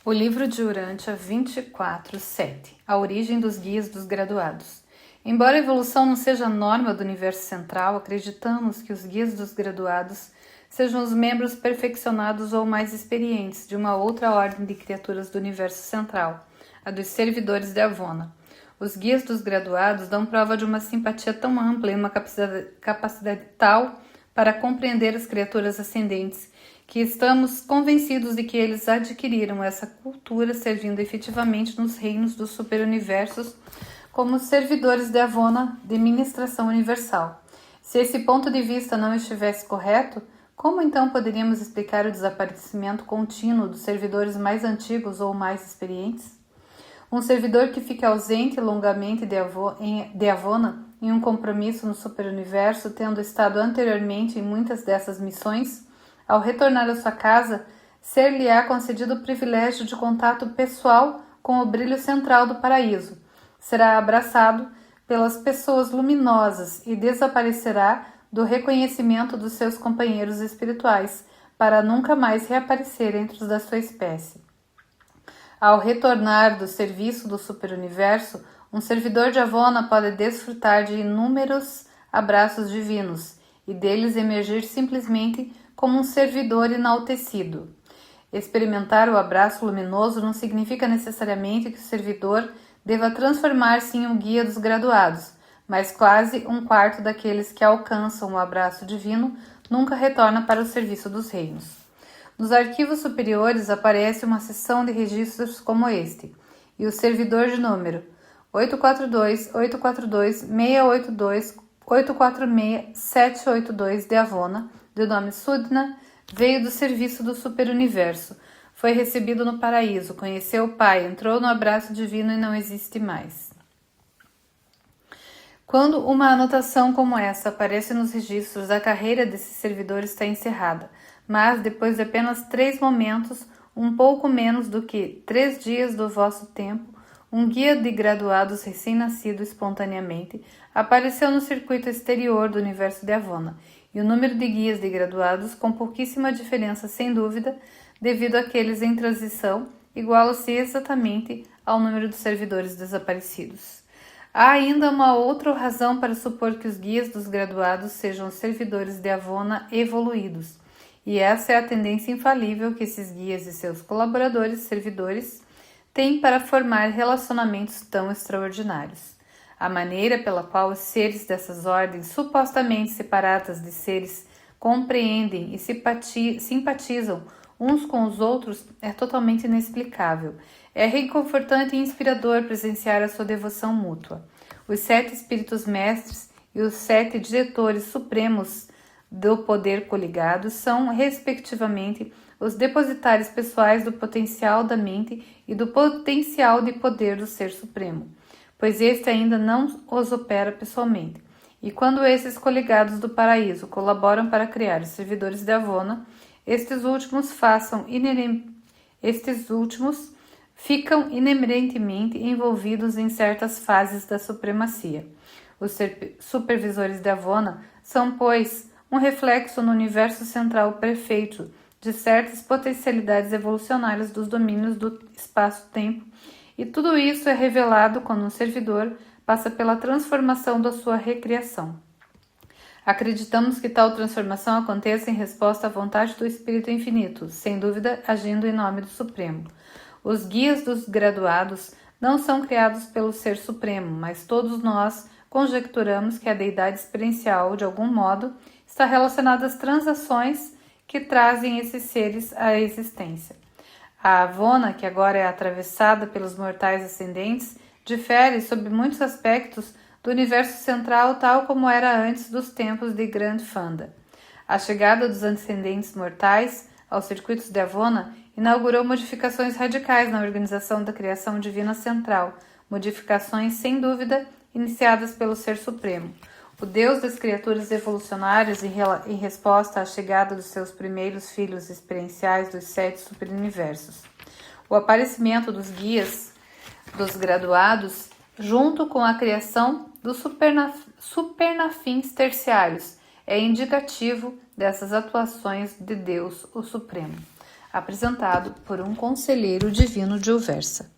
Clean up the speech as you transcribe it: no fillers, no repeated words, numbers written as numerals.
O livro de Urântia 24.7. A origem dos guias dos graduados. Embora a evolução não seja a norma do universo central, acreditamos que os guias dos graduados sejam os membros perfeccionados ou mais experientes de uma outra ordem de criaturas do universo central, a dos servidores de Avona. Os guias dos graduados dão prova de uma simpatia tão ampla e uma capacidade tal para compreender as criaturas ascendentes que estamos convencidos de que eles adquiriram essa cultura servindo efetivamente nos reinos dos superuniversos como servidores de Avona de ministração universal. Se esse ponto de vista não estivesse correto, como então poderíamos explicar o desaparecimento contínuo dos servidores mais antigos ou mais experientes? Um servidor que fica ausente longamente de Avona em um compromisso no superuniverso, tendo estado anteriormente em muitas dessas missões, ao retornar à sua casa, ser-lhe-á concedido o privilégio de contato pessoal com o brilho central do paraíso. Será abraçado pelas pessoas luminosas e desaparecerá do reconhecimento dos seus companheiros espirituais, para nunca mais reaparecer entre os da sua espécie. Ao retornar do serviço do superuniverso, um servidor de Avona pode desfrutar de inúmeros abraços divinos e deles emergir simplesmente como um servidor enaltecido. Experimentar o abraço luminoso não significa necessariamente que o servidor deva transformar-se em um guia dos graduados, mas quase um quarto daqueles que alcançam o abraço divino nunca retorna para o serviço dos reinos. Nos arquivos superiores aparece uma seção de registros como este, e o servidor de número 842-842-682-846-782 de Avona, de nome Sudna, veio do serviço do superuniverso. Foi recebido no paraíso, conheceu o Pai, entrou no abraço divino e não existe mais. Quando uma anotação como essa aparece nos registros, a carreira desse servidor está encerrada, mas depois de apenas 3 momentos, um pouco menos do que 3 dias do vosso tempo, um guia de graduados recém-nascido espontaneamente apareceu no circuito exterior do universo de Avona, e o número de guias de graduados, com pouquíssima diferença sem dúvida, devido àqueles em transição, iguala-se exatamente ao número dos servidores desaparecidos. Há ainda uma outra razão para supor que os guias dos graduados sejam servidores de Avona evoluídos, e essa é a tendência infalível que esses guias e seus colaboradores servidores têm para formar relacionamentos tão extraordinários. A maneira pela qual os seres dessas ordens, supostamente separadas de seres, compreendem e simpatizam uns com os outros é totalmente inexplicável. É reconfortante e inspirador presenciar a sua devoção mútua. Os 7 espíritos mestres e os 7 diretores supremos do poder coligado são, respectivamente, os depositários pessoais do potencial da mente e do potencial de poder do Ser Supremo, pois este ainda não os opera pessoalmente. E quando esses coligados do paraíso colaboram para criar os servidores de Avona, estes últimos ficam inerentemente envolvidos em certas fases da supremacia. Os supervisores de Avona são, pois, um reflexo no universo central perfeito de certas potencialidades evolucionárias dos domínios do espaço-tempo, e tudo isso é revelado quando um servidor passa pela transformação da sua recriação. Acreditamos que tal transformação aconteça em resposta à vontade do Espírito Infinito, sem dúvida agindo em nome do Supremo. Os guias dos graduados não são criados pelo Ser Supremo, mas todos nós conjecturamos que a deidade experiencial, de algum modo, está relacionada às transações que trazem esses seres à existência. A Avona, que agora é atravessada pelos mortais ascendentes, difere sob muitos aspectos do universo central tal como era antes dos tempos de Grand Fanda. A chegada dos ascendentes mortais aos circuitos de Avona inaugurou modificações radicais na organização da criação divina central, modificações, sem dúvida, iniciadas pelo Ser Supremo, o Deus das criaturas evolucionárias em resposta à chegada dos seus primeiros filhos experienciais dos 7 superuniversos. O aparecimento dos guias dos graduados, junto com a criação dos supernafins terciários, é indicativo dessas atuações de Deus, o Supremo. apresentado por um conselheiro divino de Uversa.